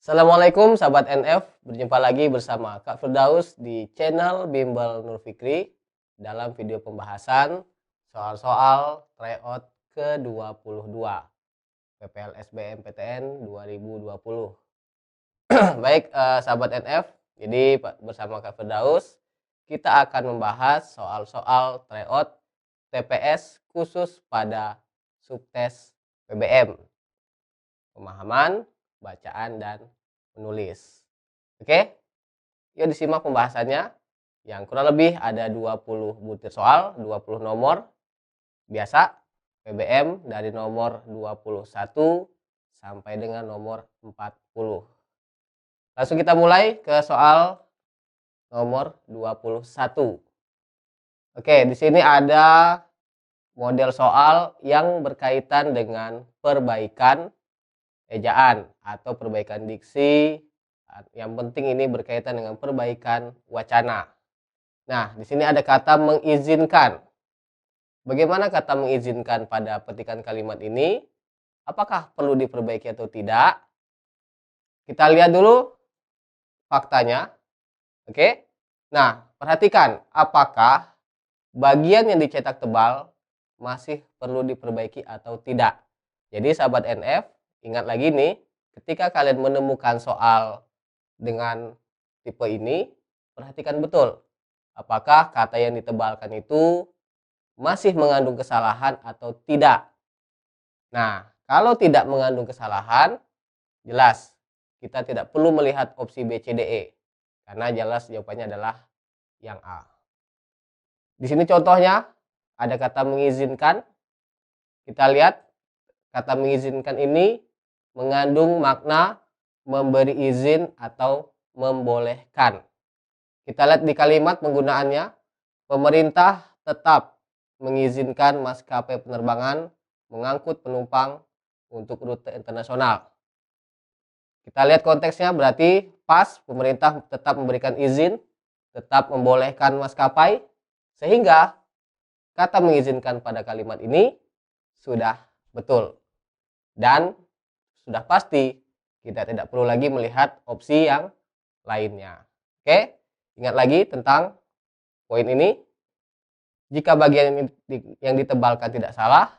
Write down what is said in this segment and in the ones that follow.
Assalamualaikum sahabat NF, berjumpa lagi bersama Kak Firdaus di channel Bimbel Nur Fikri dalam video pembahasan soal-soal tryout ke-22 PPLSBMPTN 2020. Baik sahabat NF, jadi bersama Kak Firdaus kita akan membahas soal-soal tryout TPS khusus pada subtes PBM, pemahaman, bacaan, dan menulis. Oke, yuk disimak pembahasannya. Yang kurang lebih ada 20 butir soal, 20 nomor. Biasa, PBM dari nomor 21 sampai dengan nomor 40. Langsung kita mulai ke soal nomor 21. Oke, di sini ada model soal yang berkaitan dengan perbaikan ejaan atau perbaikan diksi. Yang penting ini berkaitan dengan perbaikan wacana. Nah, di sini ada kata mengizinkan. Bagaimana kata mengizinkan pada petikan kalimat ini? Apakah perlu diperbaiki atau tidak? Kita lihat dulu faktanya. Oke. Nah, perhatikan apakah bagian yang dicetak tebal masih perlu diperbaiki atau tidak. Jadi sahabat NF, ingat lagi nih, ketika kalian menemukan soal dengan tipe ini, perhatikan betul apakah kata yang ditebalkan itu masih mengandung kesalahan atau tidak. Nah, kalau tidak mengandung kesalahan, jelas kita tidak perlu melihat opsi B, C, D, E, karena jelas jawabannya adalah yang A. Di sini contohnya ada kata mengizinkan. Kita lihat kata mengizinkan ini mengandung makna memberi izin atau membolehkan. Kita lihat di kalimat penggunaannya, pemerintah tetap mengizinkan maskapai penerbangan mengangkut penumpang untuk rute internasional. Kita lihat konteksnya, berarti pas, pemerintah tetap memberikan izin, tetap membolehkan maskapai, sehingga kata mengizinkan pada kalimat ini sudah betul. Dan sudah pasti kita tidak perlu lagi melihat opsi yang lainnya. Oke, ingat lagi tentang poin ini. Jika bagian yang ditebalkan tidak salah,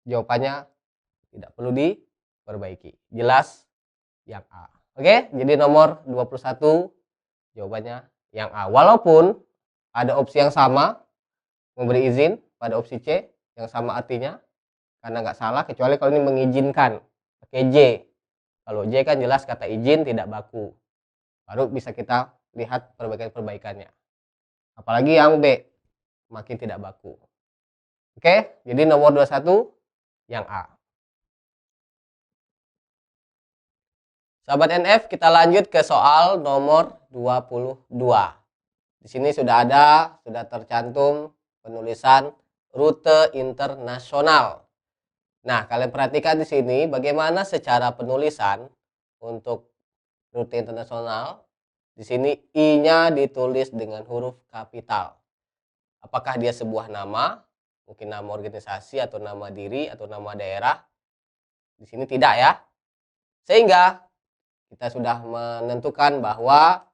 jawabannya tidak perlu diperbaiki. Jelas yang A. Oke, jadi nomor 21 jawabannya yang A. Walaupun ada opsi yang sama, memberi izin pada opsi C, yang sama artinya, karena nggak salah, kecuali kalau ini mengizinkan, pakai J. Kalau J kan jelas kata izin tidak baku. Baru bisa kita lihat perbaikan-perbaikannya. Apalagi yang B, makin tidak baku. Oke, jadi nomor 21 yang A. Sahabat NF, kita lanjut ke soal nomor 22. Di sini sudah tercantum penulisan rute internasional. Nah, kalian perhatikan di sini bagaimana secara penulisan untuk rute internasional. Di sini I-nya ditulis dengan huruf kapital. Apakah dia sebuah nama, mungkin nama organisasi atau nama diri atau nama daerah? Di sini tidak ya. Sehingga kita sudah menentukan bahwa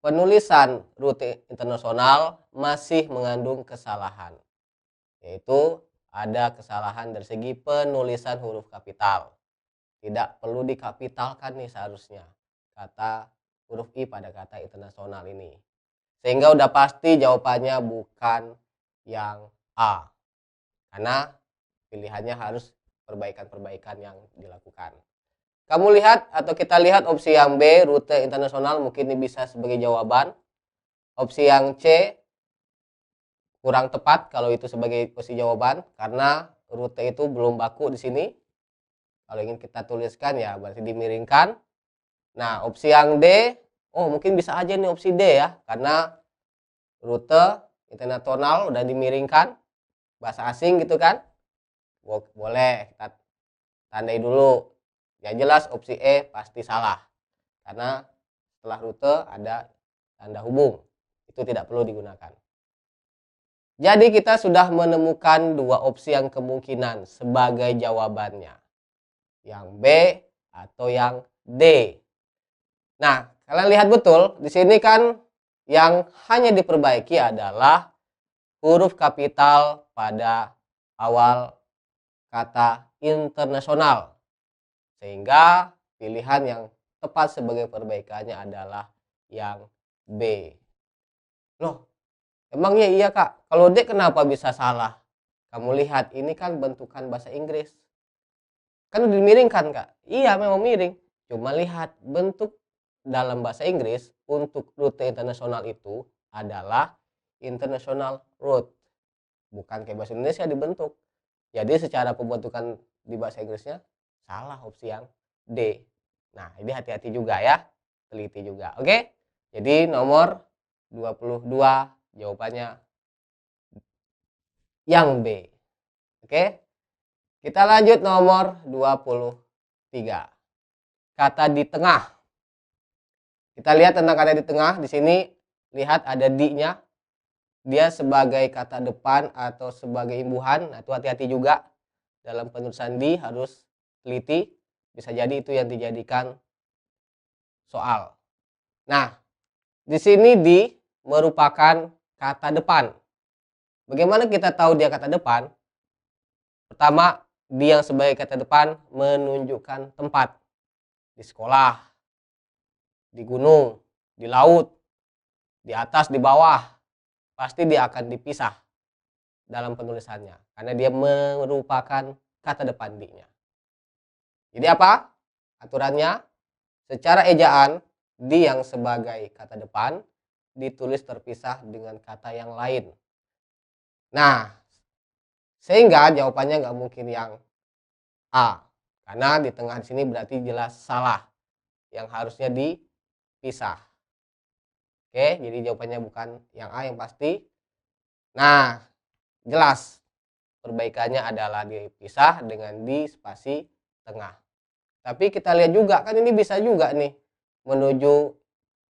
penulisan rute internasional masih mengandung kesalahan. Yaitu ada kesalahan dari segi penulisan huruf kapital. Tidak perlu dikapitalkan nih seharusnya kata huruf I pada kata internasional ini. Sehingga udah pasti jawabannya bukan yang A. Karena pilihannya harus perbaikan-perbaikan yang dilakukan. Kamu lihat atau kita lihat opsi yang B, rute internasional, mungkin ini bisa sebagai jawaban. Opsi yang C kurang tepat kalau itu sebagai opsi jawaban, karena rute itu belum baku di sini. Kalau ingin kita tuliskan ya berarti dimiringkan. Nah, opsi yang D, oh mungkin bisa aja nih opsi D ya, karena rute internasional udah dimiringkan, bahasa asing gitu kan. Boleh kita tandai dulu. Yang jelas opsi E pasti salah, karena setelah rute ada tanda hubung, itu tidak perlu digunakan. Jadi kita sudah menemukan dua opsi yang kemungkinan sebagai jawabannya. Yang B atau yang D. Nah, kalian lihat betul di sini kan yang hanya diperbaiki adalah huruf kapital pada awal kata internasional. Sehingga pilihan yang tepat sebagai perbaikannya adalah yang B. Loh, emangnya iya Kak? Kalau D kenapa bisa salah? Kamu lihat ini kan bentukan bahasa Inggris. Kan udah dimiringkan Kak? Iya memang miring. Cuma lihat bentuk dalam bahasa Inggris untuk rute internasional itu adalah international route. Bukan kayak bahasa Indonesia dibentuk. Jadi secara pembentukan di bahasa Inggrisnya salah opsi yang D. Nah, ini hati-hati juga ya. Teliti juga. Oke? Jadi nomor 22 jawabannya yang B. Oke? Kita lanjut nomor 23. Kata di tengah. Kita lihat tentang kata di tengah. Di sini lihat ada di-nya. Dia sebagai kata depan atau sebagai imbuhan. Nah, itu hati-hati juga. Dalam penulisan di harus teliti. Bisa jadi itu yang dijadikan soal. Nah, di sini di merupakan kata depan. Bagaimana kita tahu dia kata depan? Pertama, di yang sebagai kata depan menunjukkan tempat. Di sekolah, di gunung, di laut, di atas, di bawah. Pasti dia akan dipisah dalam penulisannya. Karena dia merupakan kata depan di-nya. Jadi apa aturannya? Secara ejaan, di yang sebagai kata depan ditulis terpisah dengan kata yang lain. Nah, sehingga jawabannya nggak mungkin yang A. Karena di tengah di sini berarti jelas salah. Yang harusnya dipisah. Oke, jadi jawabannya bukan yang A yang pasti. Nah, jelas perbaikannya adalah dipisah dengan di spasi tengah. Tapi kita lihat juga kan ini bisa juga nih menuju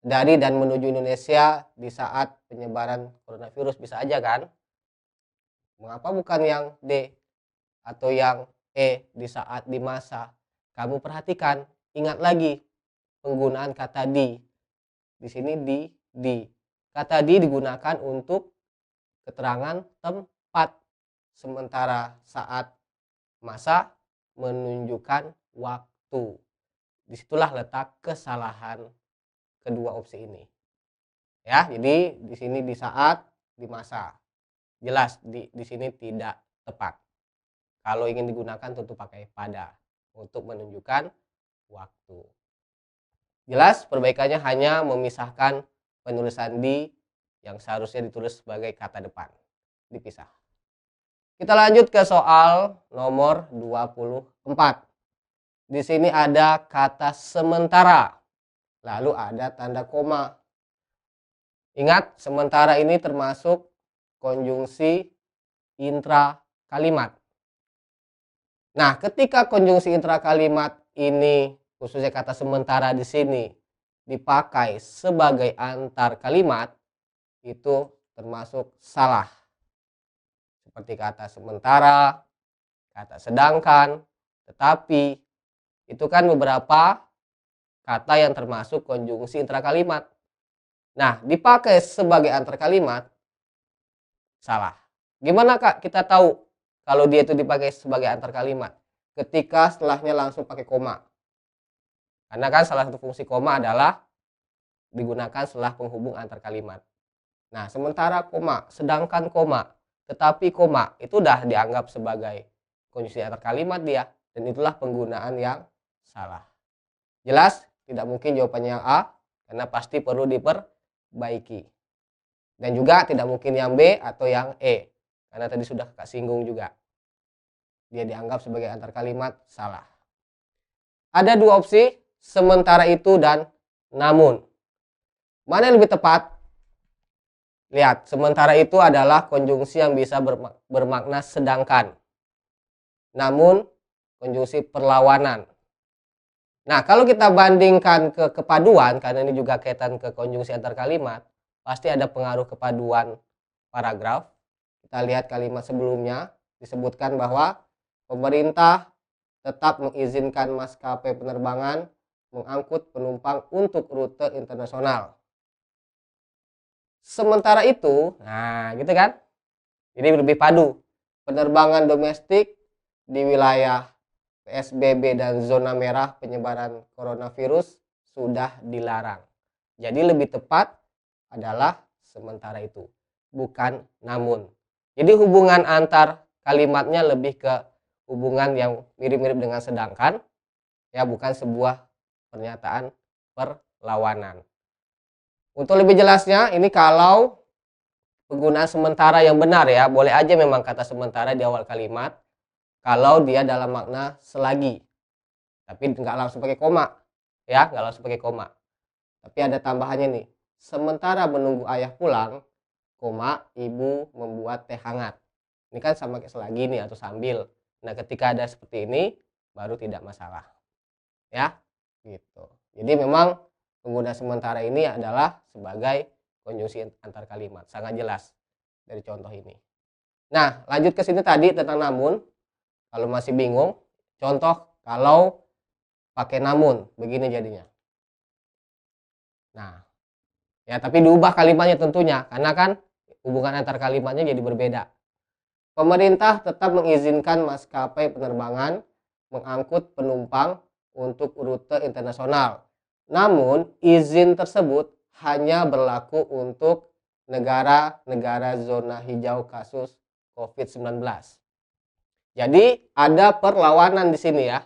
dari dan menuju Indonesia di saat penyebaran coronavirus, bisa aja kan? Mengapa bukan yang D atau yang E di saat di masa? Kamu perhatikan, ingat lagi penggunaan kata di. Di sini di. Kata di digunakan untuk keterangan tempat. Sementara saat masa menunjukkan waktu. Disitulah letak kesalahan kedua opsi ini. Ya, jadi di sini di saat, di masa. Jelas di sini tidak tepat. Kalau ingin digunakan tentu pakai pada untuk menunjukkan waktu. Jelas perbaikannya hanya memisahkan penulisan di yang seharusnya ditulis sebagai kata depan. Dipisah. Kita lanjut ke soal nomor 24. Di sini ada kata sementara. Lalu ada tanda koma. Ingat, sementara ini termasuk konjungsi intra kalimat. Nah, ketika konjungsi intra kalimat ini, khususnya kata sementara di sini, dipakai sebagai antar kalimat, itu termasuk salah. Seperti kata sementara, kata sedangkan, tetapi, itu kan beberapa kata yang termasuk konjungsi intra kalimat. Nah, dipakai sebagai antar kalimat, salah. Gimana Kak kita tahu kalau dia itu dipakai sebagai antar kalimat? Ketika setelahnya langsung pakai koma. Karena kan salah satu fungsi koma adalah digunakan setelah penghubung antar kalimat. Nah, sementara koma, sedangkan koma, tetapi koma, itu udah dianggap sebagai konjungsi antar kalimat dia. Dan itulah penggunaan yang salah. Jelas? Tidak mungkin jawabannya yang A, karena pasti perlu diperbaiki. Dan juga tidak mungkin yang B atau yang E, karena tadi sudah Kak singgung juga. Dia dianggap sebagai antar kalimat, salah. Ada dua opsi, sementara itu dan namun. Mana yang lebih tepat? Lihat, sementara itu adalah konjungsi yang bisa bermakna sedangkan. Namun, konjungsi perlawanan. Nah, kalau kita bandingkan ke kepaduan, karena ini juga kaitan ke konjungsi antar kalimat, pasti ada pengaruh kepaduan paragraf. Kita lihat kalimat sebelumnya, disebutkan bahwa pemerintah tetap mengizinkan maskapai penerbangan mengangkut penumpang untuk rute internasional. Sementara itu, nah gitu kan, jadi lebih padu. Penerbangan domestik di wilayah PSBB dan zona merah penyebaran coronavirus sudah dilarang. Jadi lebih tepat adalah sementara itu, bukan namun. Jadi hubungan antar kalimatnya lebih ke hubungan yang mirip-mirip dengan sedangkan, ya, bukan sebuah pernyataan perlawanan. Untuk lebih jelasnya, ini kalau penggunaan sementara yang benar ya, boleh aja memang kata sementara di awal kalimat kalau dia dalam makna selagi, tapi nggak langsung pakai koma, ya, nggak langsung pakai koma. Tapi ada tambahannya nih, sementara menunggu ayah pulang, koma, ibu membuat teh hangat. Ini kan sama kayak selagi nih atau sambil. Nah, ketika ada seperti ini, baru tidak masalah, ya, gitu. Jadi memang pengguna sementara ini adalah sebagai konjungsi antar kalimat, sangat jelas dari contoh ini. Nah, lanjut ke sini tadi tentang namun. Kalau masih bingung, contoh kalau pakai namun, begini jadinya. Nah, ya tapi diubah kalimatnya tentunya, karena kan hubungan antar kalimatnya jadi berbeda. Pemerintah tetap mengizinkan maskapai penerbangan mengangkut penumpang untuk rute internasional. Namun, izin tersebut hanya berlaku untuk negara-negara zona hijau kasus COVID-19. Jadi ada perlawanan di sini ya.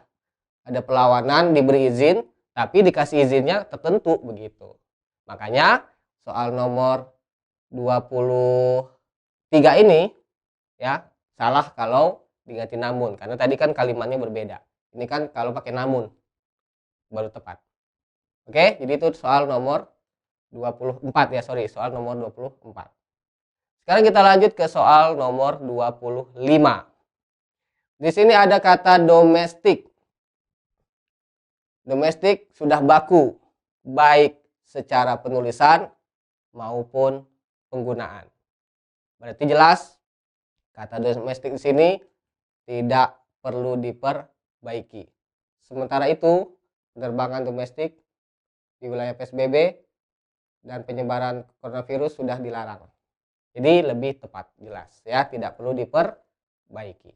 Ada perlawanan, diberi izin, tapi dikasih izinnya tertentu begitu. Makanya soal nomor 23 ini ya salah kalau diganti namun, karena tadi kan kalimatnya berbeda. Ini kan kalau pakai namun baru tepat. Oke, jadi itu soal nomor 24 ya, soal nomor 24. Sekarang kita lanjut ke soal nomor 25. Di sini ada kata domestik. Domestik sudah baku, baik secara penulisan maupun penggunaan. Berarti jelas kata domestik di sini tidak perlu diperbaiki. Sementara itu, penerbangan domestik di wilayah PSBB dan penyebaran coronavirus sudah dilarang. Jadi lebih tepat, jelas ya, tidak perlu diperbaiki.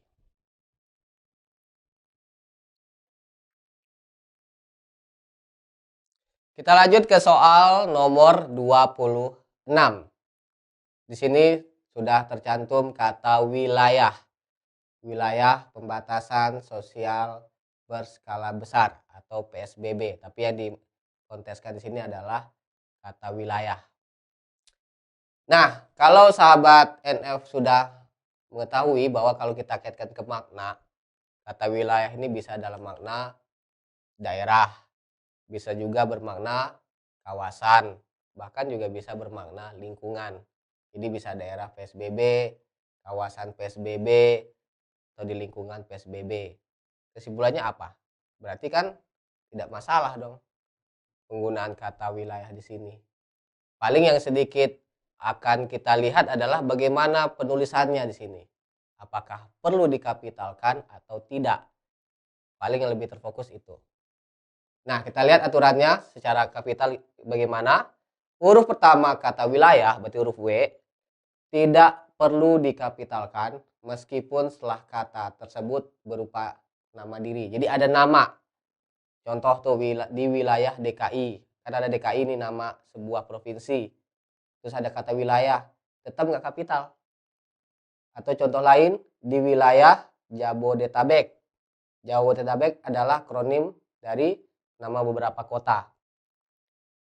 Kita lanjut ke soal nomor 26. Di sini sudah tercantum kata wilayah. Wilayah pembatasan sosial berskala besar atau PSBB, tapi yang dikonteskan di sini adalah kata wilayah. Nah, kalau sahabat NF sudah mengetahui bahwa kalau kita kaitkan ke makna, kata wilayah ini bisa dalam makna daerah, bisa juga bermakna kawasan, bahkan juga bisa bermakna lingkungan. Jadi bisa daerah PSBB, kawasan PSBB, atau di lingkungan PSBB. Kesimpulannya apa? Berarti kan tidak masalah dong penggunaan kata wilayah di sini. Paling yang sedikit akan kita lihat adalah bagaimana penulisannya di sini. Apakah perlu dikapitalkan atau tidak? Paling yang lebih terfokus itu. Nah, kita lihat aturannya secara kapital bagaimana. Huruf pertama kata wilayah, berarti huruf W, tidak perlu dikapitalkan meskipun setelah kata tersebut berupa nama diri. Jadi ada nama. Contoh tuh di wilayah DKI. Kan ada DKI ini nama sebuah provinsi. Terus ada kata wilayah, tetap nggak kapital. Atau contoh lain, di wilayah Jabodetabek. Jabodetabek adalah akronim dari nama beberapa kota.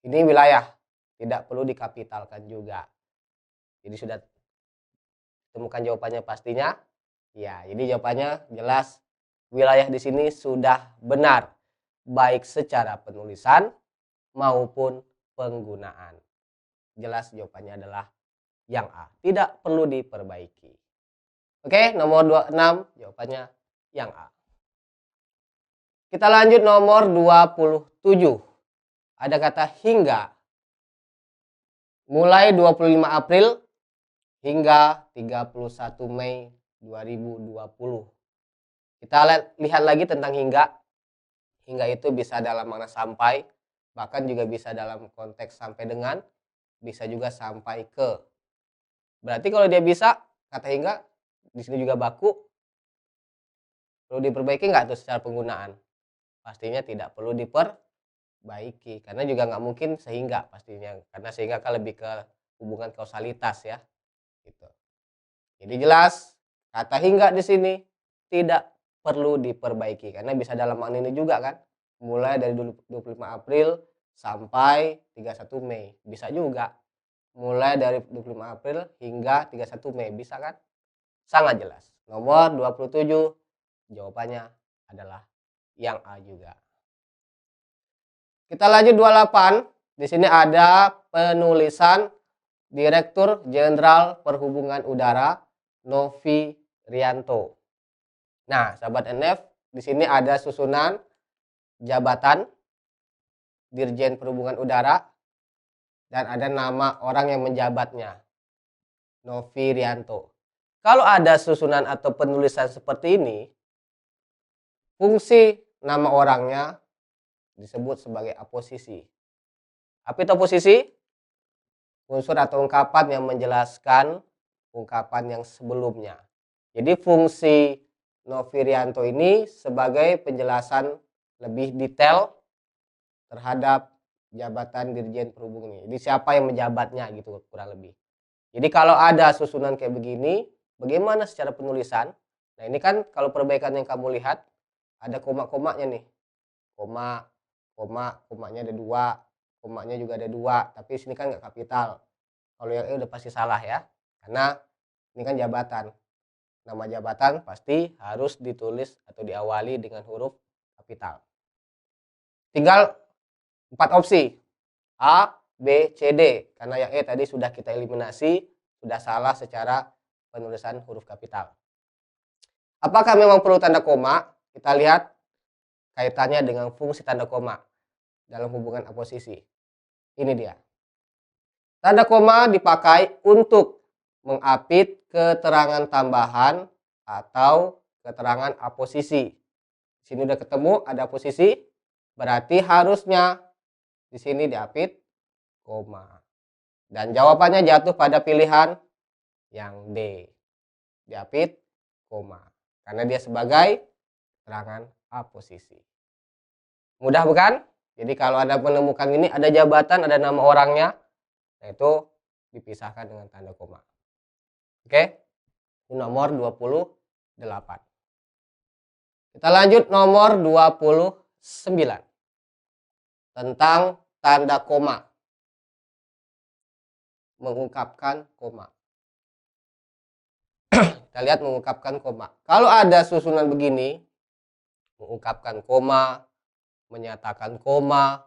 Ini wilayah, tidak perlu dikapitalkan juga. Jadi sudah temukan jawabannya pastinya? Ya, jadi jawabannya jelas, wilayah di sini sudah benar, baik secara penulisan maupun penggunaan. Jelas jawabannya adalah yang A, tidak perlu diperbaiki. Oke, nomor 26 jawabannya yang A. Kita lanjut nomor 27. Ada kata hingga. Mulai 25 April hingga 31 Mei 2020. Kita lihat lagi tentang hingga. Hingga itu bisa dalam makna sampai, bahkan juga bisa dalam konteks sampai dengan, bisa juga sampai ke. Berarti kalau dia bisa, kata hingga di sini juga baku, perlu diperbaiki nggak tuh secara penggunaan? Pastinya tidak perlu diperbaiki, karena juga nggak mungkin sehingga pastinya, karena sehingga kan lebih ke hubungan kausalitas ya, gitu. Jadi jelas kata hingga di sini tidak perlu diperbaiki karena bisa dalam makna ini juga kan. Mulai dari 25 April sampai 31 Mei. Bisa juga. Mulai dari 25 April hingga 31 Mei. Bisa kan? Sangat jelas. Nomor 27 jawabannya adalah yang A juga. Kita lanjut 28. Di sini ada penulisan Direktur Jenderal Perhubungan Udara Novi Rianto. Nah, sahabat NF, di sini ada susunan jabatan Dirjen Perhubungan Udara dan ada nama orang yang menjabatnya, Novi Rianto. Kalau ada susunan atau penulisan seperti ini, fungsi nama orangnya disebut sebagai aposisi. Apa itu aposisi? Unsur atau ungkapan yang menjelaskan ungkapan yang sebelumnya. Jadi fungsi Novi Rianto ini sebagai penjelasan lebih detail terhadap jabatan Dirjen Perhubungan ini. Jadi siapa yang menjabatnya gitu kurang lebih. Jadi kalau ada susunan kayak begini, bagaimana secara penulisan? Nah ini kan kalau perbaikan yang kamu lihat ada koma-komanya nih. Koma, komanya ada 2, komanya juga ada 2, tapi sini kan nggak kapital. Kalau yang ini udah pasti salah ya, karena ini kan jabatan. Nama jabatan pasti harus ditulis atau diawali dengan huruf kapital. Tinggal 4 opsi, A, B, C, D. Karena yang E tadi sudah kita eliminasi, sudah salah secara penulisan huruf kapital. Apakah memang perlu tanda koma? Kita lihat kaitannya dengan fungsi tanda koma dalam hubungan aposisi. Ini dia. Tanda koma dipakai untuk mengapit keterangan tambahan atau keterangan aposisi. Di sini udah ketemu ada aposisi, berarti harusnya di sini diapit koma. Dan jawabannya jatuh pada pilihan yang D. Diapit koma. Karena dia sebagai keterangan aposisi. Mudah bukan? Jadi kalau ada menemukan ini ada jabatan, ada nama orangnya, nah itu dipisahkan dengan tanda koma. Oke? Itu nomor 28. Kita lanjut nomor 29. Tentang tanda koma. Mengungkapkan koma. Kita lihat mengungkapkan koma. Kalau ada susunan begini, mengungkapkan koma, menyatakan koma,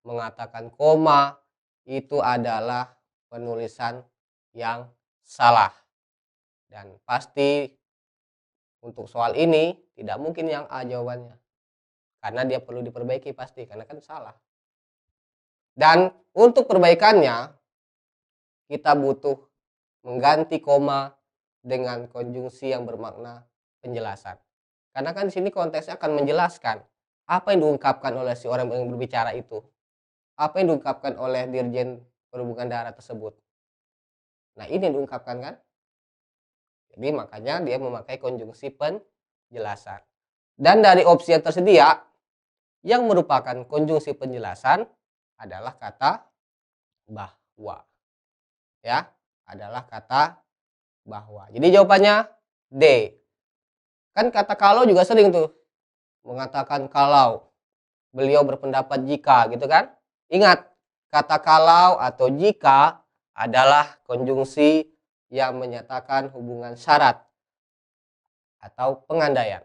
mengatakan koma, itu adalah penulisan yang salah. Dan pasti untuk soal ini tidak mungkin yang A jawabannya. Karena dia perlu diperbaiki pasti, karena kan salah. Dan untuk perbaikannya, kita butuh mengganti koma dengan konjungsi yang bermakna penjelasan. Karena kan di sini konteksnya akan menjelaskan apa yang diungkapkan oleh si orang yang berbicara itu. Apa yang diungkapkan oleh Dirjen Perhubungan Darat tersebut. Nah ini yang diungkapkan kan. Jadi makanya dia memakai konjungsi penjelasan. Dan dari opsi yang tersedia, yang merupakan konjungsi penjelasan adalah kata bahwa. Ya, adalah kata bahwa. Jadi jawabannya D. Kan kata kalau juga sering tuh mengatakan kalau, beliau berpendapat jika gitu kan. Ingat, kata kalau atau jika adalah konjungsi yang menyatakan hubungan syarat atau pengandaian.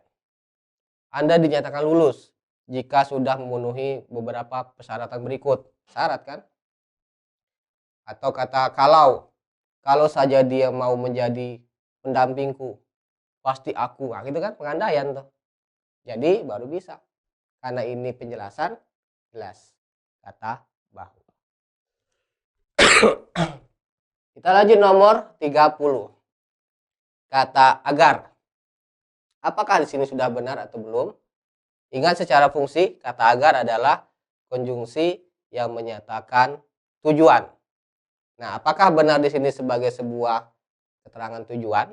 Anda dinyatakan lulus jika sudah memenuhi beberapa persyaratan berikut. Syarat kan? Atau kata kalau saja dia mau menjadi pendampingku, pasti aku. Nah, gitu kan pengandaian tuh. Jadi baru bisa. Karena ini penjelasan, jelas. Kata bahwa. Kita lanjut nomor 30. Kata agar. Apakah di sini sudah benar atau belum? Ingat secara fungsi, kata agar adalah konjungsi yang menyatakan tujuan. Nah, apakah benar di sini sebagai sebuah keterangan tujuan?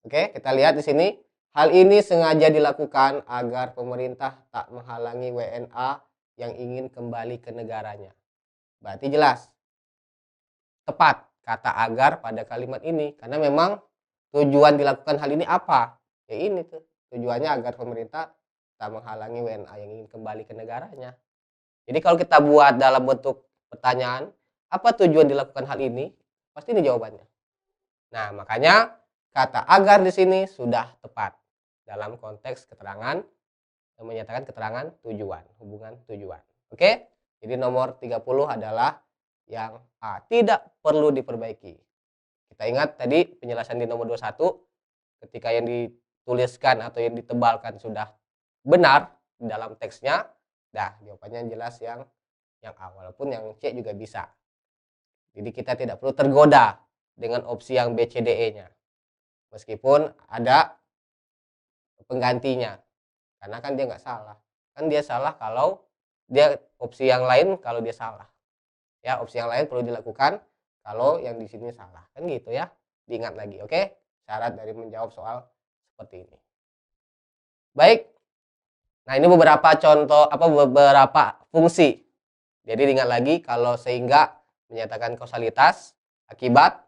Oke, kita lihat di sini. Hal ini sengaja dilakukan agar pemerintah tak menghalangi WNA yang ingin kembali ke negaranya. Berarti jelas, tepat kata agar pada kalimat ini. Karena memang tujuan dilakukan hal ini apa? Ya ini tuh. Tujuannya agar pemerintah tak menghalangi WNA yang ingin kembali ke negaranya. Jadi kalau kita buat dalam bentuk pertanyaan, apa tujuan dilakukan hal ini? Pasti ini jawabannya. Nah, makanya kata agar di sini sudah tepat dalam konteks keterangan yang menyatakan keterangan tujuan, hubungan tujuan. Oke? Jadi nomor 30 adalah yang A, tidak perlu diperbaiki. Kita ingat tadi penjelasan di nomor 21, ketika yang dituliskan atau yang ditebalkan sudah benar di dalam teksnya, dah jawabannya jelas yang A, walaupun yang C juga bisa. Jadi kita tidak perlu tergoda dengan opsi yang B, C, D, E-nya. Meskipun ada penggantinya. Karena kan dia nggak salah. Kan dia salah kalau dia opsi yang lain kalau dia salah. Ya, opsi yang lain perlu dilakukan kalau yang di sini salah. Kan gitu ya. Diingat lagi, oke? Syarat dari menjawab soal seperti ini. Baik. Nah, ini beberapa contoh beberapa fungsi. Jadi diingat lagi kalau sehingga menyatakan kausalitas akibat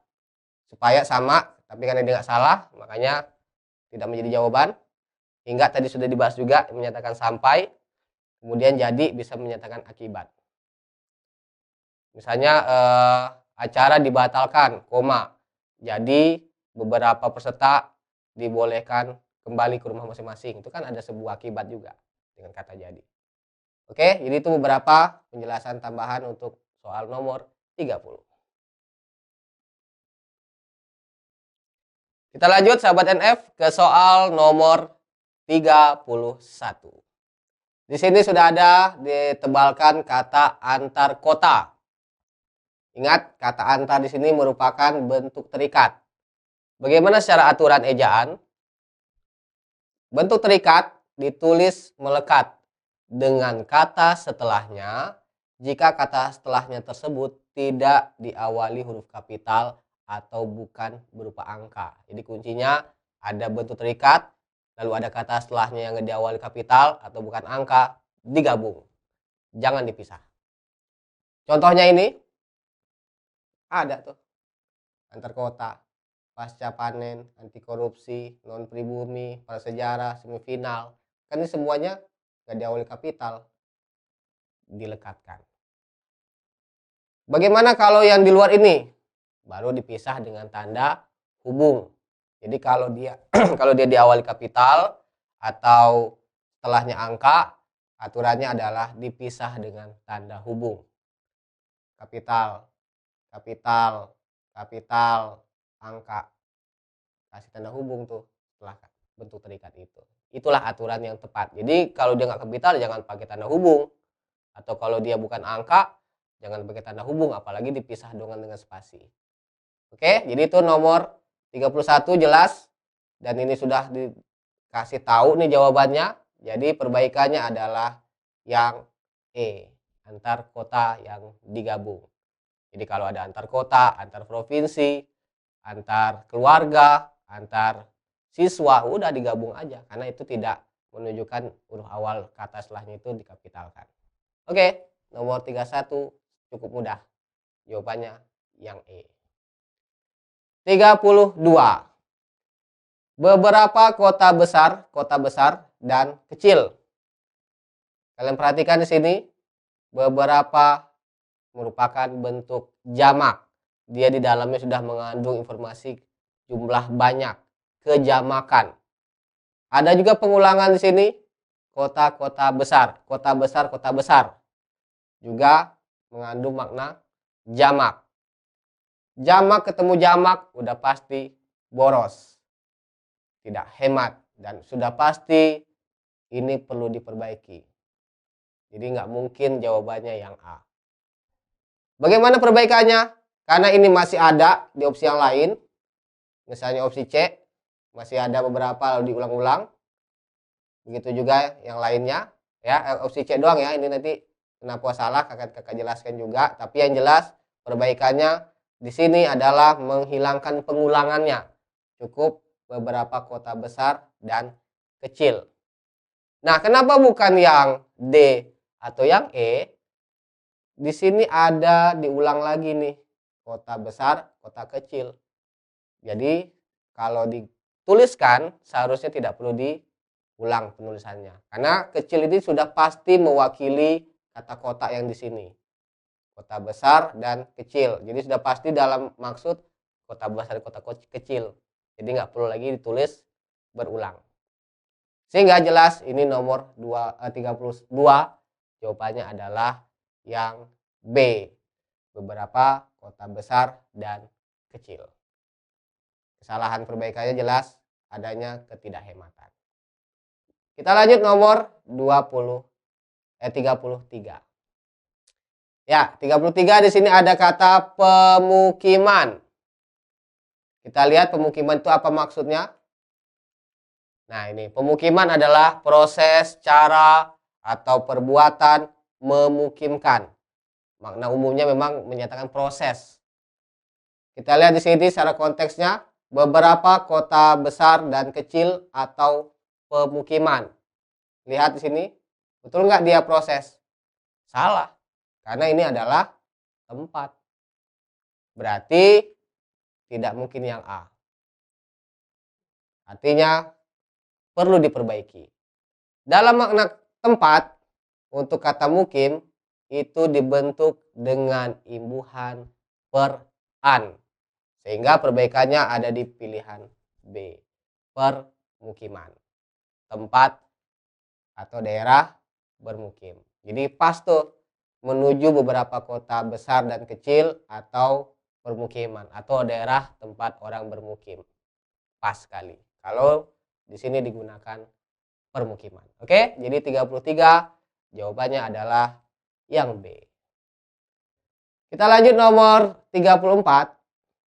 supaya sama, tapi karena dia nggak salah, makanya tidak menjadi jawaban. Hingga tadi sudah dibahas juga menyatakan sampai, kemudian jadi bisa menyatakan akibat. Misalnya acara dibatalkan, koma. Jadi beberapa peserta dibolehkan kembali ke rumah masing-masing. Itu kan ada sebuah akibat juga dengan kata jadi. Oke, jadi itu beberapa penjelasan tambahan untuk soal nomor 30. Kita lanjut sahabat NF ke soal nomor 31. Di sini sudah ada ditebalkan kata antar kota. Ingat, kata antar di sini merupakan bentuk terikat. Bagaimana secara aturan ejaan? Bentuk terikat ditulis melekat dengan kata setelahnya jika kata setelahnya tersebut tidak diawali huruf kapital atau bukan berupa angka. Jadi kuncinya ada bentuk terikat, lalu ada kata setelahnya yang diawali kapital atau bukan angka, digabung. Jangan dipisah. Contohnya ini ada tuh. Antar kota, pasca panen, anti korupsi, non pribumi, prasejarah, semifinal. Kan ini semuanya nggak diawali kapital, dilekatkan. Bagaimana kalau yang di luar ini? Baru dipisah dengan tanda hubung. Jadi kalau dia kalau dia diawali kapital atau setelahnya angka, aturannya adalah dipisah dengan tanda hubung. Kapital, kapital, kapital, angka. Kasih tanda hubung tuh setelah bentuk terikat itu. Itulah aturan yang tepat. Jadi kalau dia nggak kapital jangan pakai tanda hubung. Atau kalau dia bukan angka jangan pakai tanda hubung, apalagi dipisah dengan spasi. Oke, jadi itu nomor 31 jelas. Dan ini sudah dikasih tahu nih jawabannya. Jadi perbaikannya adalah yang E, antar kota yang digabung. Jadi kalau ada antar kota, antar provinsi, antar keluarga, antar siswa, udah digabung aja. Karena itu tidak menunjukkan huruf awal kata setelahnya itu dikapitalkan. Oke, nomor 31 cukup mudah. Jawabannya yang E. 32. Beberapa kota besar dan kecil. Kalian perhatikan di sini, beberapa merupakan bentuk jamak. Dia di dalamnya sudah mengandung informasi jumlah banyak, kejamakan. Ada juga pengulangan di sini, kota-kota besar, kota besar, kota besar. Juga mengandung makna jamak. Jamak ketemu jamak udah pasti boros, tidak hemat, dan sudah pasti ini perlu diperbaiki. Jadi nggak mungkin jawabannya yang A. Bagaimana perbaikannya? Karena ini masih ada di opsi yang lain, misalnya opsi C, masih ada beberapa lalu diulang-ulang. Begitu juga yang lainnya ya, opsi C doang ya. Ini nanti kenapa salah kakak jelaskan juga, tapi yang jelas perbaikannya di sini adalah menghilangkan pengulangannya. Cukup beberapa kota besar dan kecil. Nah, kenapa bukan yang D atau yang E? Di sini ada diulang lagi nih, kota besar, kota kecil. Jadi kalau dituliskan seharusnya tidak perlu diulang penulisannya. Karena kecil ini sudah pasti mewakili kata kota yang di sini. Kota besar dan kecil. Jadi sudah pasti dalam maksud kota besar dan kota kecil. Jadi nggak perlu lagi ditulis berulang. Sehingga jelas ini nomor 32 jawabannya adalah yang B. Beberapa kota besar dan kecil. Kesalahan perbaikannya jelas adanya ketidakhematan. Kita lanjut nomor 33. Ya, 33 di sini ada kata pemukiman. Kita lihat pemukiman itu apa maksudnya? Nah, ini pemukiman adalah proses, cara, atau perbuatan memukimkan. Makna umumnya memang menyatakan proses. Kita lihat di sini secara konteksnya, beberapa kota besar dan kecil atau pemukiman. Lihat di sini, betul nggak dia proses? Salah, karena ini adalah tempat. Berarti tidak mungkin yang A. Artinya perlu diperbaiki. Dalam makna tempat, untuk kata mukim itu dibentuk dengan imbuhan per-an. Sehingga perbaikannya ada di pilihan B. Permukiman. Tempat atau daerah bermukim. Jadi pas tuh menuju beberapa kota besar dan kecil atau permukiman atau daerah tempat orang bermukim. Pas sekali. Kalau di sini digunakan permukiman. Oke, jadi 33 jawabannya adalah yang B. Kita lanjut nomor 34.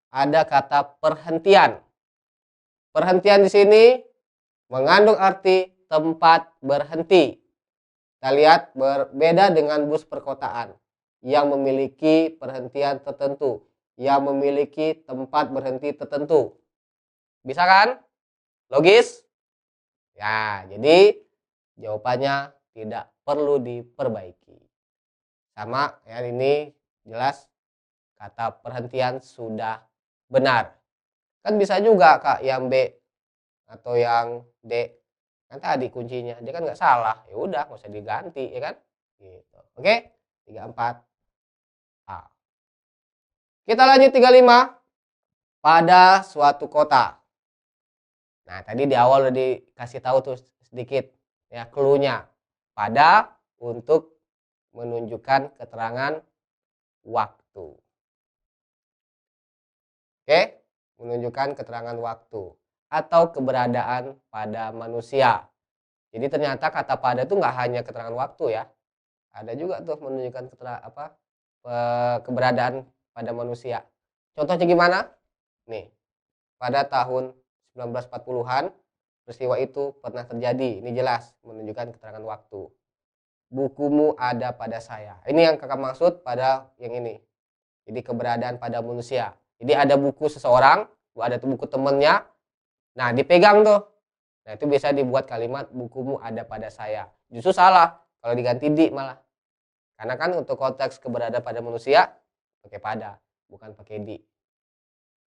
Ada kata perhentian. Perhentian di sini mengandung arti tempat berhenti. Kita lihat berbeda dengan bus perkotaan yang memiliki perhentian tertentu, yang memiliki tempat berhenti tertentu. Bisa kan? Logis? Ya, jadi jawabannya tidak perlu diperbaiki. Sama ya, ini jelas kata perhentian sudah benar. Kan bisa juga Kak yang B atau yang D. Kan tadi kuncinya, dia kan nggak salah. Ya udah, nggak usah diganti ya kan? Gitu. Oke? 34 A. Kita lanjut 35. Pada suatu kota. Nah, tadi di awal udah dikasih tahu tuh sedikit ya clue-nya. Pada untuk menunjukkan keterangan waktu. Oke? Menunjukkan keterangan waktu atau keberadaan pada manusia. Jadi ternyata kata pada itu nggak hanya keterangan waktu ya. Ada juga tuh menunjukkan keberadaan pada manusia. Contohnya gimana? Nih, pada tahun 1940-an peristiwa itu pernah terjadi. Ini jelas menunjukkan keterangan waktu. Bukumu ada pada saya. Ini yang kakak maksud pada yang ini. Jadi keberadaan pada manusia. Jadi ada buku seseorang, ada buku temennya. Nah, dipegang tuh. Nah, itu bisa dibuat kalimat bukumu ada pada saya. Justru salah kalau diganti di malah. Karena kan untuk konteks keberadaan pada manusia pakai pada, bukan pakai di.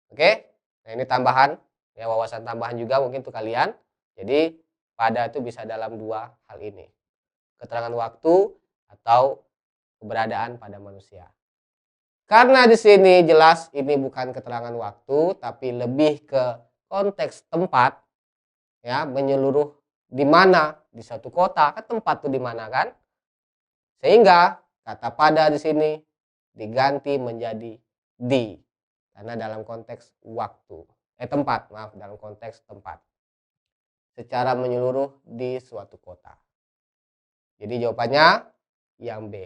Oke? Nah, ini tambahan ya, wawasan tambahan juga mungkin untuk kalian. Jadi pada itu bisa dalam dua hal ini. Keterangan waktu atau keberadaan pada manusia. Karena di sini jelas ini bukan keterangan waktu tapi lebih ke konteks tempat. Ya, menyeluruh di mana, di satu kota, kan tempat tuh di mana kan? Sehingga kata pada di sini diganti menjadi di, karena dalam konteks waktu, tempat, maaf, dalam konteks tempat. Secara menyeluruh di suatu kota. Jadi jawabannya yang B.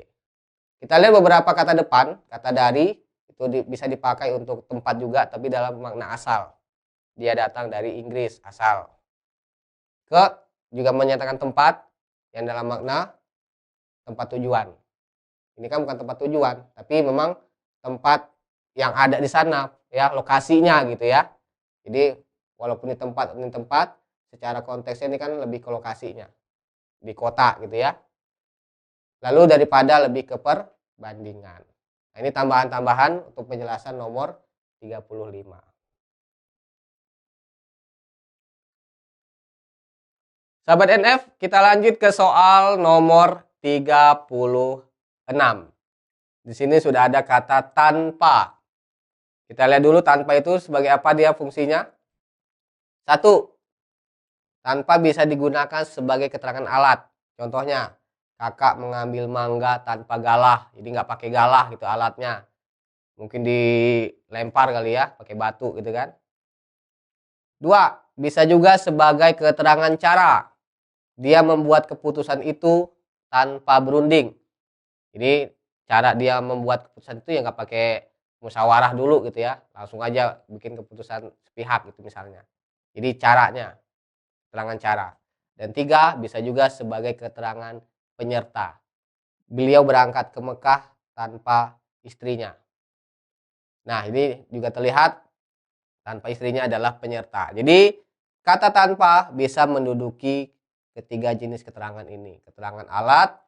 Kita lihat beberapa kata depan, kata dari itu bisa dipakai untuk tempat juga tapi dalam makna asal. dia datang dari Inggris asal. Ke juga menyatakan tempat yang dalam makna tempat tujuan. Ini kan bukan tempat tujuan, tapi memang tempat yang ada di sana, ya, lokasinya gitu ya. Jadi walaupun ini tempat, secara konteksnya ini kan lebih ke lokasinya, di kota gitu ya. Lalu daripada lebih ke perbandingan. Nah, ini tambahan-tambahan untuk penjelasan nomor 35. Sahabat NF, kita lanjut ke soal nomor 36. Di sini sudah ada kata tanpa. Kita lihat dulu tanpa itu sebagai apa dia fungsinya. 1. Tanpa bisa digunakan sebagai keterangan alat. Contohnya, kakak mengambil mangga tanpa galah. Jadi nggak pakai galah gitu alatnya. Mungkin dilempar kali ya, pakai batu gitu kan. 2. Bisa juga sebagai keterangan cara. Dia membuat keputusan itu tanpa berunding. Jadi cara dia membuat keputusan itu ya nggak pakai musyawarah dulu gitu ya, langsung aja bikin keputusan sepihak gitu misalnya. Jadi caranya, keterangan cara. Dan 3, bisa juga sebagai keterangan penyerta. Beliau berangkat ke Mekah tanpa istrinya. Nah, ini juga terlihat tanpa istrinya adalah penyerta. Jadi kata tanpa bisa menduduki ketiga jenis keterangan ini. Keterangan alat,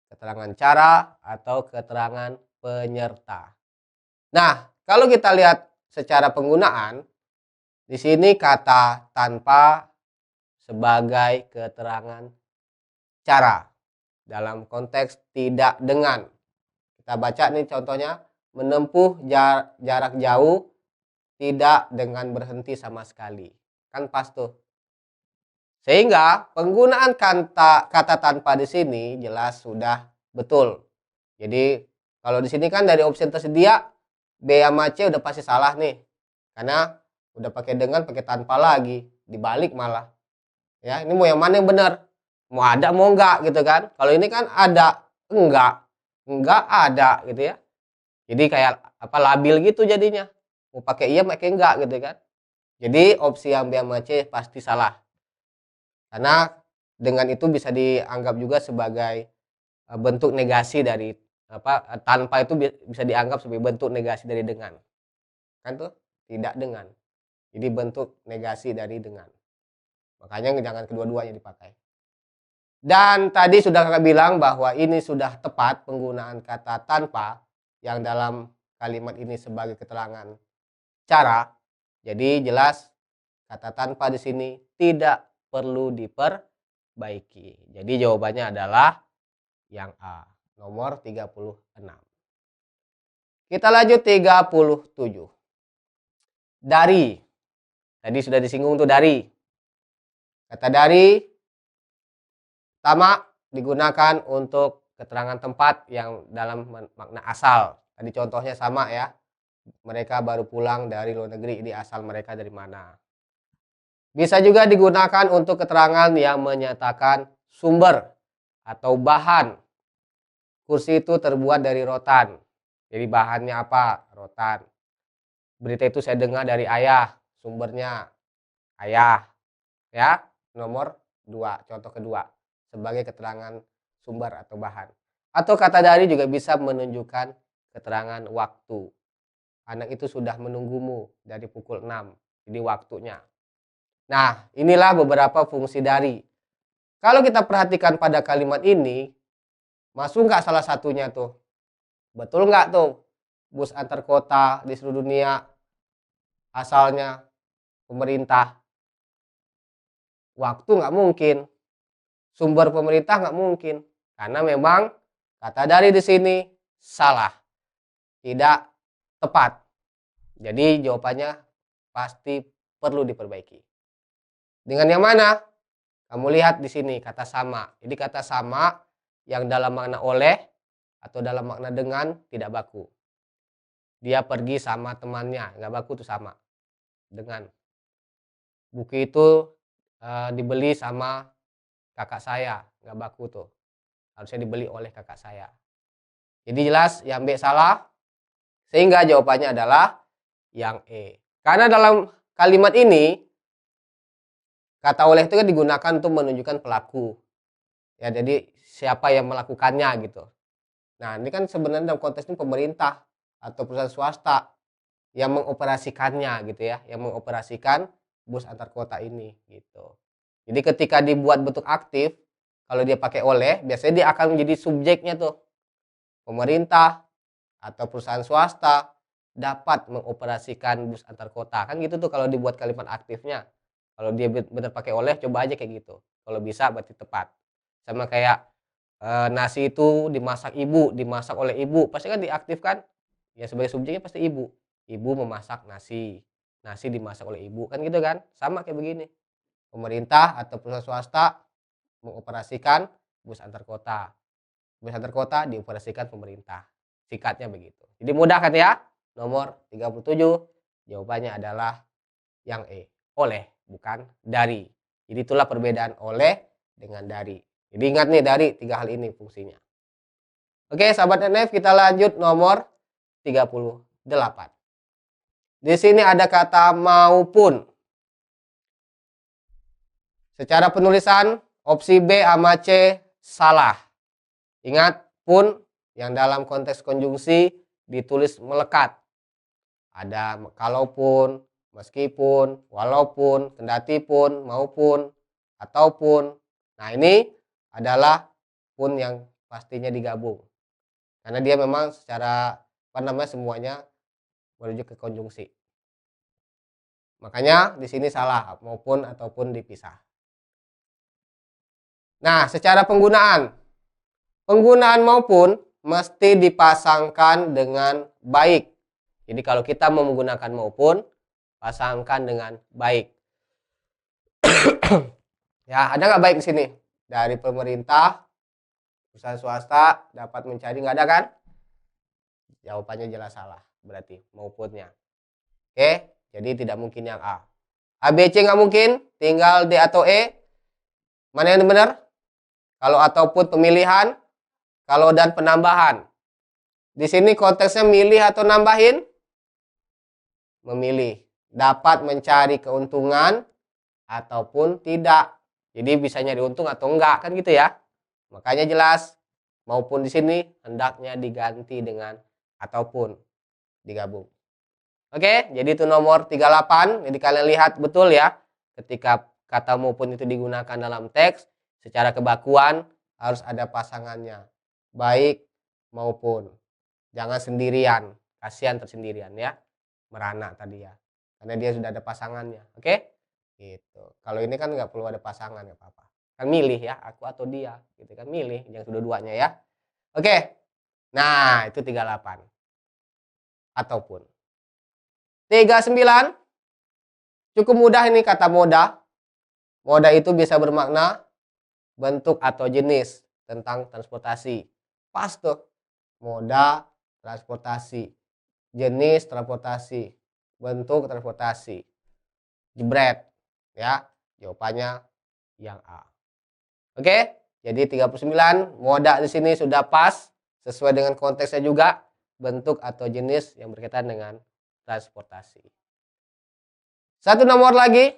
keterangan cara, atau keterangan penyerta. Nah, kalau kita lihat secara penggunaan, di sini kata tanpa sebagai keterangan cara dalam konteks tidak dengan. Kita baca nih contohnya, menempuh jarak jauh tidak dengan berhenti sama sekali. Kan pas tuh. Sehingga penggunaan kata tanpa di sini jelas sudah betul. Jadi kalau di sini kan dari opsi tersedia B sama C udah pasti salah nih. Karena udah pakai dengan, pakai tanpa lagi, dibalik malah. Ya, ini mau yang mana yang benar? Mau ada mau enggak gitu kan. Kalau ini kan ada, enggak ada gitu ya. Jadi kayak apa labil gitu jadinya. Mau pakai iya pakai enggak gitu kan. Jadi opsi yang B sama C pasti salah. Karena dengan itu bisa dianggap juga sebagai bentuk negasi dari tanpa itu bisa dianggap sebagai bentuk negasi dari dengan. Kan tuh tidak dengan. Jadi bentuk negasi dari dengan. Makanya jangan kedua-duanya dipakai. Dan tadi sudah kakak bilang bahwa ini sudah tepat penggunaan kata tanpa yang dalam kalimat ini sebagai keterangan cara. Jadi jelas kata tanpa di sini tidak perlu diperbaiki. Jadi jawabannya adalah yang A, nomor 36. Kita lanjut 37. Dari. Tadi sudah disinggung tuh dari. Kata dari sama digunakan untuk keterangan tempat yang dalam makna asal. Tadi contohnya sama ya. Mereka baru pulang dari luar negeri, ini asal mereka dari mana. Bisa juga digunakan untuk keterangan yang menyatakan sumber atau bahan. Kursi itu terbuat dari rotan. Jadi bahannya apa? Rotan. Berita itu saya dengar dari ayah. Sumbernya ayah. Ya, nomor 2, contoh kedua. Sebagai keterangan sumber atau bahan. Atau kata dari juga bisa menunjukkan keterangan waktu. Anak itu sudah menunggumu dari pukul 6. Jadi waktunya. Nah, inilah beberapa fungsi dari. Kalau kita perhatikan pada kalimat ini, masuk nggak salah satunya tuh? Betul nggak tuh? Bus antar kota di seluruh dunia asalnya pemerintah. Waktu nggak mungkin. Sumber pemerintah nggak mungkin. Karena memang kata dari di sini salah. Tidak tepat. Jadi jawabannya pasti perlu diperbaiki. Dengan yang mana? Kamu lihat di sini kata sama. Jadi kata sama yang dalam makna oleh atau dalam makna dengan tidak baku. Dia pergi sama temannya, nggak baku tuh sama. Dengan. Buku itu dibeli sama kakak saya, nggak baku tuh. Harusnya dibeli oleh kakak saya. Jadi jelas yang B salah. Sehingga jawabannya adalah yang E. Karena dalam kalimat ini kata oleh itu kan digunakan untuk menunjukkan pelaku. Ya, jadi siapa yang melakukannya gitu. Nah, ini kan sebenarnya dalam konteks ini pemerintah atau perusahaan swasta yang mengoperasikannya gitu ya, yang mengoperasikan bus antar kota ini gitu. Jadi ketika dibuat bentuk aktif, kalau dia pakai oleh, biasanya dia akan menjadi subjeknya tuh. Pemerintah atau perusahaan swasta dapat mengoperasikan bus antar kota. Kan gitu tuh kalau dibuat kalimat aktifnya. Kalau dia benar pakai oleh, coba aja kayak gitu. Kalau bisa berarti tepat. Sama kayak nasi itu dimasak oleh ibu, pasti kan diaktifkan. Ya sebagai subjeknya pasti ibu. Ibu memasak nasi. Nasi dimasak oleh ibu, kan gitu kan? Sama kayak begini. Pemerintah atau perusahaan swasta mengoperasikan bus antar kota. Bus antar kota dioperasikan pemerintah. Singkatnya begitu. Jadi mudah kan ya? Nomor 37 jawabannya adalah yang E. Oleh, bukan dari. Jadi itulah perbedaan oleh dengan dari. Jadi ingat nih dari 3 hal ini fungsinya. Oke, sahabat NF, kita lanjut nomor 38. Di sini ada kata maupun. Secara penulisan, opsi B sama C salah. Ingat, pun yang dalam konteks konjungsi ditulis melekat. Ada kalaupun, meskipun, walaupun, kendatipun, maupun, ataupun. Nah, ini adalah pun yang pastinya digabung. Karena dia memang secara semuanya merujuk ke konjungsi. Makanya di sini salah, maupun ataupun dipisah. Nah, secara penggunaan maupun mesti dipasangkan dengan baik. Jadi kalau kita mau menggunakan maupun, pasangkan dengan baik. Ya, ada nggak baik di sini? Dari pemerintah, perusahaan swasta dapat mencari, nggak ada kan? Jawabannya jelas salah, berarti maupunnya. Oke, jadi tidak mungkin yang A. A, B, C nggak mungkin, tinggal D atau E. Mana yang benar? Kalau ataupun pemilihan, kalau dan penambahan. Di sini konteksnya milih atau nambahin? Memilih. Dapat mencari keuntungan ataupun tidak. Jadi bisa nyari untung atau enggak, kan gitu ya. Makanya jelas, maupun di sini hendaknya diganti dengan ataupun digabung. Oke, jadi itu nomor 38. Jadi kalian lihat betul ya, ketika kata maupun itu digunakan dalam teks, secara kebakuan harus ada pasangannya. Baik maupun. Jangan sendirian, kasihan tersendirian ya. Merana tadi ya. Karena dia sudah ada pasangannya. Oke? Gitu. Kalau ini kan nggak perlu ada pasangan, nggak apa-apa. Kan milih ya, aku atau dia. Gitu kan, milih yang kedua-duanya ya. Oke. Nah, itu 38. Ataupun. 39. Cukup mudah ini kata moda. Moda itu bisa bermakna bentuk atau jenis tentang transportasi. Pas tuh. Moda, transportasi. Jenis transportasi. Bentuk transportasi. Jebret. Ya, jawabannya yang A. Oke, jadi 39 moda di sini sudah pas sesuai dengan konteksnya juga, bentuk atau jenis yang berkaitan dengan transportasi. Satu nomor lagi,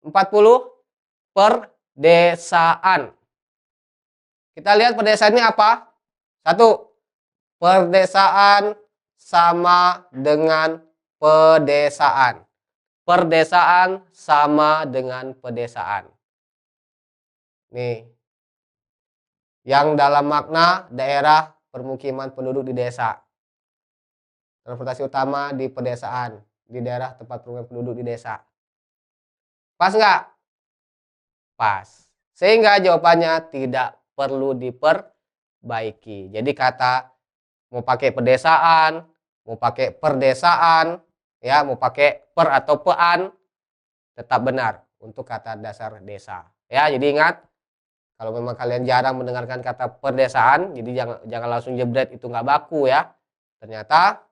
40, perdesaan. Kita lihat perdesaan ini apa? Satu, perdesaan sama dengan pedesaan. Perdesaan sama dengan pedesaan. Nih, yang dalam makna daerah permukiman penduduk di desa. Transportasi utama di pedesaan, di daerah tempat permukiman penduduk di desa. Pas nggak? Pas. Sehingga jawabannya tidak perlu diperbaiki. Jadi kata mau pakai pedesaan, mau pakai perdesaan, ya mau pakai per atau pean, tetap benar untuk kata dasar desa. Ya, jadi ingat, kalau memang kalian jarang mendengarkan kata perdesaan, jadi jangan langsung jebret itu nggak baku ya. Ternyata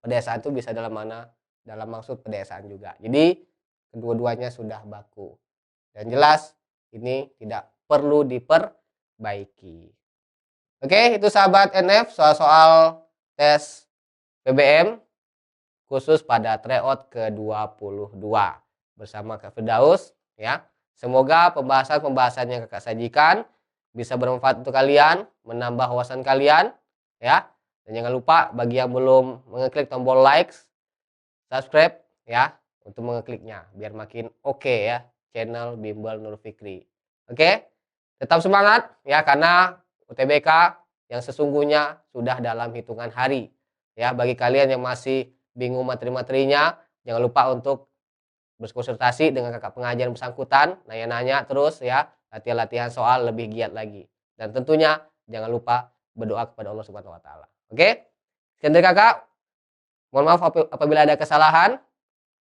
pedesaan itu bisa dalam mana? Dalam maksud pedesaan juga. Jadi kedua-duanya sudah baku. Dan jelas ini tidak perlu diperbaiki. Oke, itu sahabat NF soal-soal tes PBM khusus pada tryout ke-22 bersama Kak Firdaus. ya. Semoga pembahasan-pembahasan yang kakak sajikan bisa bermanfaat untuk kalian, menambah wawasan kalian, ya. Dan jangan lupa bagi yang belum mengeklik tombol like, subscribe, ya, untuk mengekliknya biar makin oke ya channel Bimbel Nur Fikri. Oke, tetap semangat ya karena UTBK yang sesungguhnya sudah dalam hitungan hari. Ya, bagi kalian yang masih bingung materi-materinya, jangan lupa untuk berkonsultasi dengan kakak pengajar yang bersangkutan, nanya-nanya terus ya, latihan-latihan soal lebih giat lagi. Dan tentunya jangan lupa berdoa kepada Allah Subhanahu wa taala. Oke? Sekian dari kakak. Mohon maaf apabila ada kesalahan.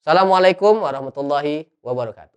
Assalamualaikum warahmatullahi wabarakatuh.